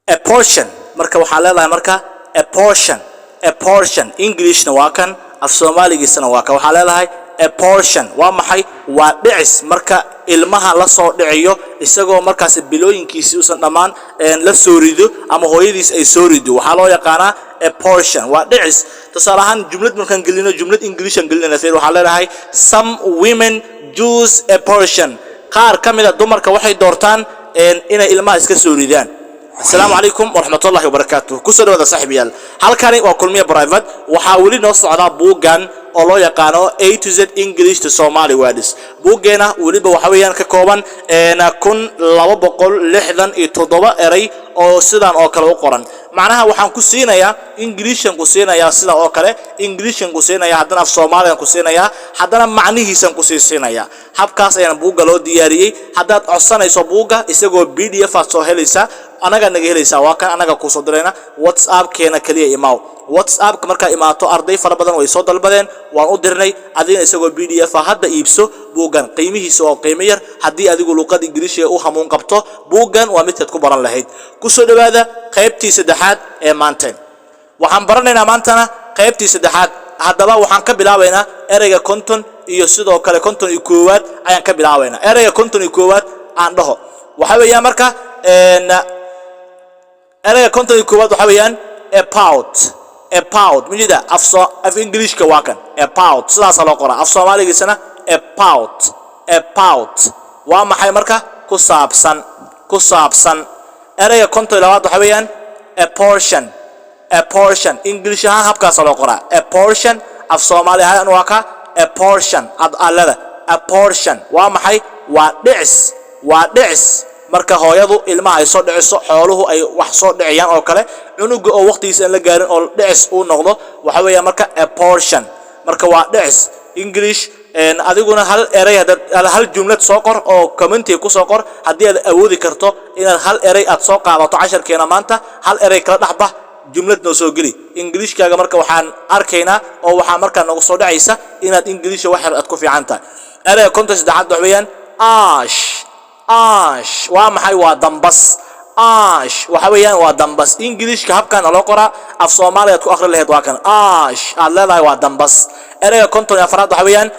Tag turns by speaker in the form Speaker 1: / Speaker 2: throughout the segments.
Speaker 1: a portion marka waxa leedahay marka a portion English na waa kan af Soomaaligiisana waa ka waxa leedahay a portion waa maxay waa dhicis marka ilmaha la soo dhiciyo isagoo markaas bilooyinkiisa uusan dhamaan la soo rido ama hooyadiis ay soo rido waxa loo yaqaanaa a portion waa dhicis tusaale ahaan jumlad markaan gelino jumlad English aan gelino waxa leedahay some women choose a portion qaar kamida dumarka waxay doortaan inay ilmaha iska soo ridaan. السلام عليكم ورحمة الله وبركاته كسر هذا صاحب يال هالكاني وكلمية برايفت وحاولين نوصل على بوجان الله يقانو A to Z English to Somali words بوجنا وليبه وحويان ككوبان نكون لو بقول لحظا يتضبط أري أو سدان أو كلا وقرن معناها وحن كسينا يا English كسينا يا سلا أو كلا English كسينا يا حدنا في Somali كسينا يا حدنا معنيه سن كسينا يا habkaas ayaan buuga loo diyaariyay hadaad codsanayso buuga isagoo PDF soo helaysa anaga naga helaysa waa kan anaga ku soo dirayna WhatsApp keena kaliya imaaw WhatsApp marka imaato arday fara badan way soo dalbadeen waan u dirnay adina isagoo PDF hadda iibso buugan qiimihiisa oo qiimo yar hadii adigu luqad Ingiriisi u hamuun qabto buugan waa mid aad ku baran lahayd ku soo dhawaada qaybtii saddexaad ee maanta waxaan baranaynaa maantana qaybtii saddexaad haddaba waxaan ka bilaabaynaa ereyga konton iyo sidoo kale konton iyo koowaad ayaan ka bilaabaynaa ereyga konton iyo koowaad aan dhaho waxa weeyaan marka ereyga konton iyo koowaad waxa weeyaan a pound midida af Englishka waa kan a pound sidaas loo qoraa af Soomaaligiisana a pound waa maxay marka ku saabsan ereyga konton iyo labaad waxa weeyaan a portion English ahaan habkaas loo qoraa a portion af Soomaali ahaan waa ka a portion a portion waa maxay waa dhicis marka hooyadu ilmaha ay soo dhiciso xooluhu ay wax soo dhiciyaan oo kale cunuga oo waqtigiisa la gaarin oo dhicis uu noqdo waxa weeyaa marka a portion marka waa dhicis English adiguna hal erey hal jumlad soo qor oo comment ku soo qor hadii aad awoodi karto inaad hal erey aad soo qaadato 10 keena maanta hal erey kala dhaxba jumlad noo soo gali Englishkaaga marka waxaan arkaynaa oo waxa marka nagu soo dhacaysa inaad English wax yar aad ku fiican tahay ereyga konton saddexaad wax weeyaan ash waa maxay waa dambas ash waxa weeyaan waa dambas Englishka habkan loo qoraa af Soomaaliyeed ku akhri lahayd waa kan ash aad leedahay waa dambas ereyga konton iyo afraad waxa weeyaan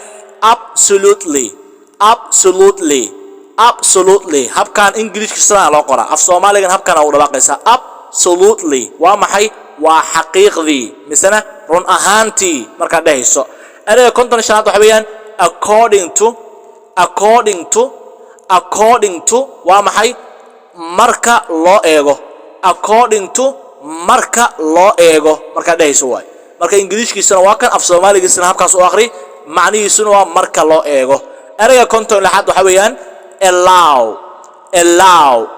Speaker 1: absolutely habkan Englishka sidaan loo qoraa af Soomaaligan habkan uu dhawaaqaysa absolutely waa maxay waa xaqiiqdii misana run ahaantii marka dhahayso ereyga konton iyo shanaad waxa weeyaan according to waa maxay marka loo eego marka dhahayso waay marka Englishkiisana waa kan af Soomaaligiisana habkaas u akhri macnihiisuna waa marka loo eego ereyga konton iyo lixaad waxa weeyaan allow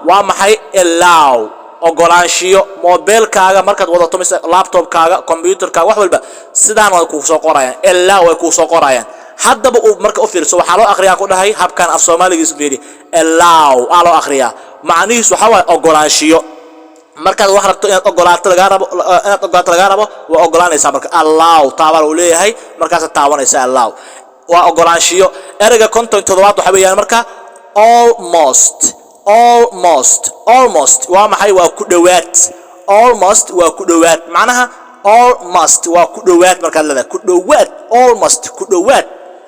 Speaker 1: waa maxay allow ogolaanshiyo mobilkaaga markaad wadato mise laptopkaaga computerkaaga wax walba sidaan way ku soo qorayaan allow way ku soo qorayaan haddaba marka u fiirso waxa loo akhriyaa ku dhahay habkan af Soomaaligiis fiiri allow loo akhriyaa macnihiisu waxa way ogolaanshiyo markaad wax rabto inaad ogolaato laga rabo waa ogolaanaysaa marka allow taabal uu leeyahay markaas taabanaysa allow waa ogolaanshiyo ereyga konton toddobaad waxa weeyaan marka almost waa maxay waa ku dhawaad waa ku dhawaad macnaha waa ku dhawaad marka la ku dhawaad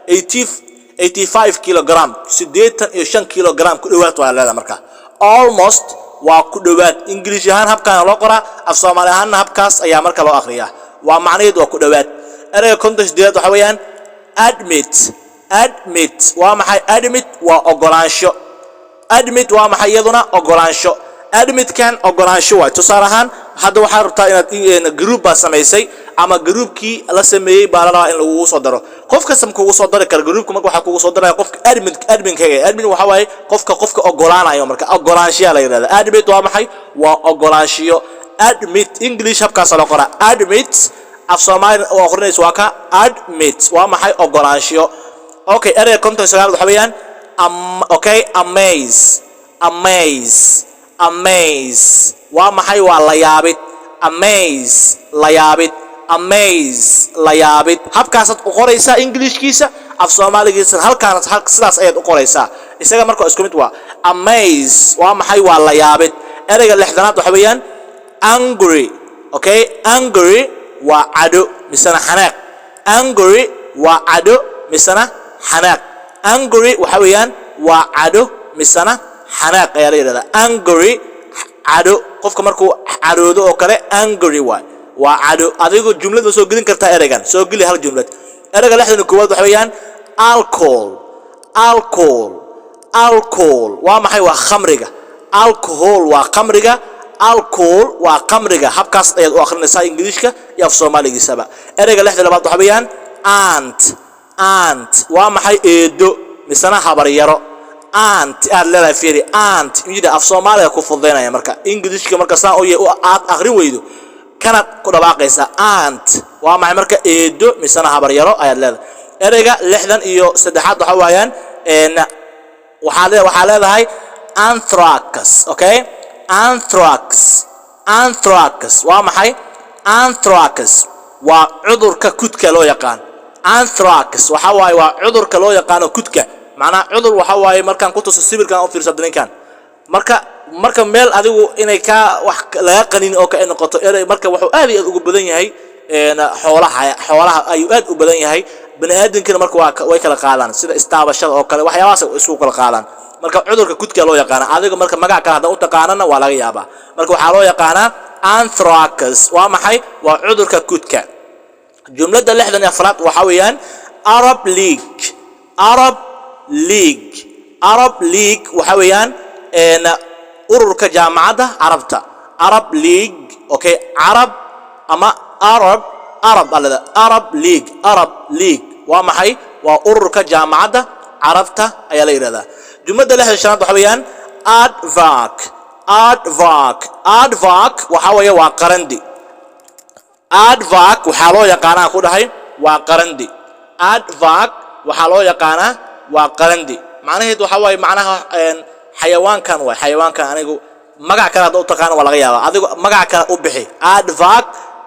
Speaker 1: 85 kilogram 85 kilogram ku dhawaad waa la marka almost waa ku dhawaad English ahaan habkan loo qoraa af Soomaali ahaan habkaas ayaa marka loo akhriyaa waa macnaheedu waa ku dhawaad ereyga konton sideed waxa weeyaan admit waa maxay admit waa ogolaansho waa maxay iyaduna ogolaansho admitkan ogolaansho waa tusaale ahaan hadda waxaad rabtaa inaad group ba samaysay ama groupkii la sameeyay baa la rabaa in lagu soo daro qofka kugu soo dari kara groupka marka waxa kugu soo daraya qofka admin waxa waaye qofka ogolaanayo marka ogolaanshiya la yiraahdo admit waa maxay waa ogolaanshiyo admit English habkaas la qoraa admit af Soomaali oo qornayso waa ka admit waa maxay ogolaanshiyo okay ereyga konton sagaal waxa weeyaan amaze waa maxay waa la yaabid habkaas aad u qoraysaa Englishkiisa af Soomaaligiisa halkaan sidaas ayaad u qoraysaa isaga marka isku mid waa amaze waa maxay waa la yaabid ereyga lixdanaad waxa weeyaan angry okay angry waa cado misana xanaaq angry waa cado misana xanaaq angry waxa weeyaan waa cado misana xanaaq ayaa la yiraahdaa angry cado qofka markuu cadoodo oo kale angry waa cado adigu jumlada soo gelin kartaa ereygan soo geli hal jumlad ereyga lixdan koowaad waxa weeyaan alcohol waa maxay waa khamriga alcohol waa khamriga alcohol waa khamriga habkaas ayaad u akhrinaysaa ingiriiska iyo af Soomaaligiisaba ereyga lixdan labaad waxa weeyaan aunt waa maxay eedo misana habar yaro aunt aad leedahay fiiri aunt mid af Soomaaliga ku fududeynaya marka ingiriiska marka saan oo aad akhrin weydo kana ku dhawaaqaysa aunt waa maxay marka eedo misana habar yaro ayaad leedahay ereyga lixdan iyo saddexaad waxa weeyaan waxaa leedahay anthrax okay anthrax waa maxay anthrax waa cudurka kudka loo yaqaan anthrax waxa waaye waa cudurka loo yaqaan kudka macna cudur waxa waaye markaan ku tuso sawirkan oo fiirsado ninkan marka meel adigu inay ka wax laga qanin oo ka noqoto erey marka wuxuu aad iyo aad ugu badan yahay xoolaha ayuu aad u badan yahay bani'aadamkina marka way kala qaadaan sida istaabashada oo kale waxyaabahaas isku kala qaadaan marka cudurka kudka loo yaqaan adiga marka magac kale haddii u taqaanana waa laga yaabaa marka waxa loo yaqaanaa anthrax waa maxay waa cudurka kudka jumlada lixdan afraad waxa weeyaan Arab League waxa weeyaan ururka jaamacada Arabta Arab League okay ama Arab League waa maxay waa ururka jaamacada Arabta ayaa la yiraahdaa jumlada lixdan shanaad waxa weeyaan advac waxa weeye waa qarandi advac waxa loo yaqaanaa ku dhahay waa qarandi advac waxa loo yaqaanaa waa qarandi macnaheedu waxa waaye macnaha xayawaankan anigu magac kale u taqaan waa laga yaabaa adigu magac kale u bixi advac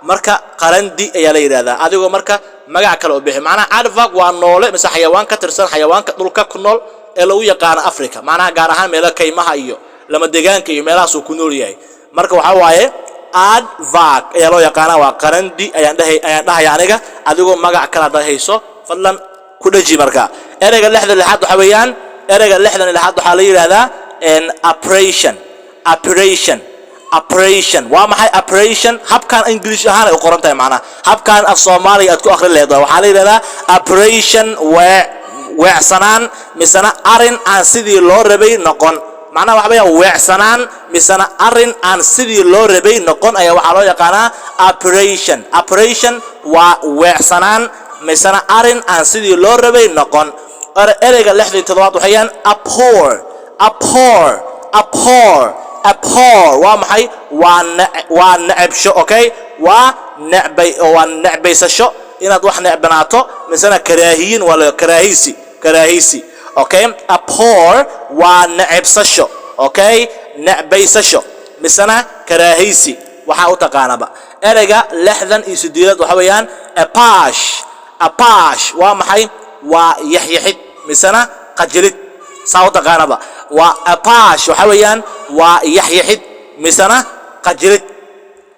Speaker 1: marka qarandi ayaa la yiraahdaa adigu marka magac kale u bixi macnaha advac waa noole mise xayawaan ka tirsan xayawaanka dhulka ku nool ee lagu yaqaan Afrika macnaha gaar ahaan meelaha kaymaha iyo lama deegaanka iyo meelahaas uu ku nool yahay marka waxa waaye advac ayaa loo yaqaanaa waa qarandi ayaan dhahay aniga adigoo magac kale hayso fadlan ku dhaji marka ereyga lixdan lixaad waxa weeyaan ereyga lixdan lixaad waxa la yiraahdaa operation waa maxay operation habkan English ahaan ay u qoran tahay macnaha habkan af Soomaali aad ku akhrin leedahay waxa la yiraahdaa operation weecsanaan misana arin aan sidii loo rabay noqon macnaha waxa weeyaan weecsanaan misana arin aan sidii loo rabay noqon ayaa waxa loo yaqaanaa operation waa weecsanaan misana arin aan sidii loo rabay noqon ereyga lixdan toddobaad waxayaan abhor waa maxay waa nacabsho okay waa nacbaysasho inaad wax necbanaato misana karaahiyin wala karaahisi okay abhor waa nacabsasho okay nacbaysasho misana karaahisi waxa u taqaanaba ereyga lixdan iyo sideedad waxa weeyaan apash waa maxay waa yaxyaxid misana qajilid saa u taqaanaba waa apash waxa weeyaan waa yaxyaxid misana qajilid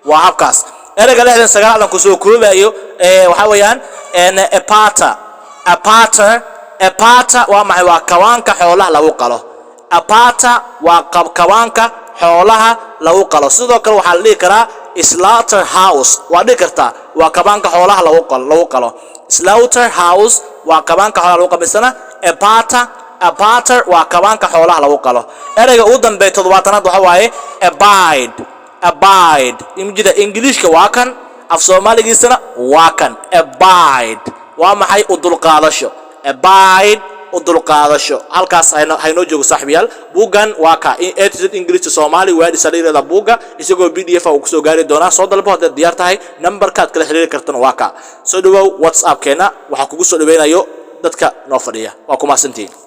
Speaker 1: waa habkaas ereyga lixdan sagaaldan ku soo koobayo waxa weeyaan apata waa maxay waa kawaanka xoolaha lagu qalo apata waa kawaanka xoolaha lagu qalo sidoo kale waxa la dhigi karaa slaughter house waa dhigi kartaa waa kawaanka xoolaha lagu qalo slaughter house waa kawaanka xoolaha lagu qabisana apata waa kawaanka xoolaha lagu qalo ereyga ugu dambeeya toddobaatanaad waxa waaye abide imjida Englishka waa kan af Soomaaligiisana waa kan abide waa maxay u dulqaadasho abide u dulqaadasho halkaas hayno joogo saaxiibayaal buugan waa ka English Soomaali waa dhalinyarada buuga isagoo PDF uu ku soo gaari doona soo dalbo hadda diyaar tahay numberkaad kala xiriiri kartaan waa ka soo dhawow WhatsApp keena waxa kugu soo dhaweynayo dadka noo fadhiya waa ku maasantiin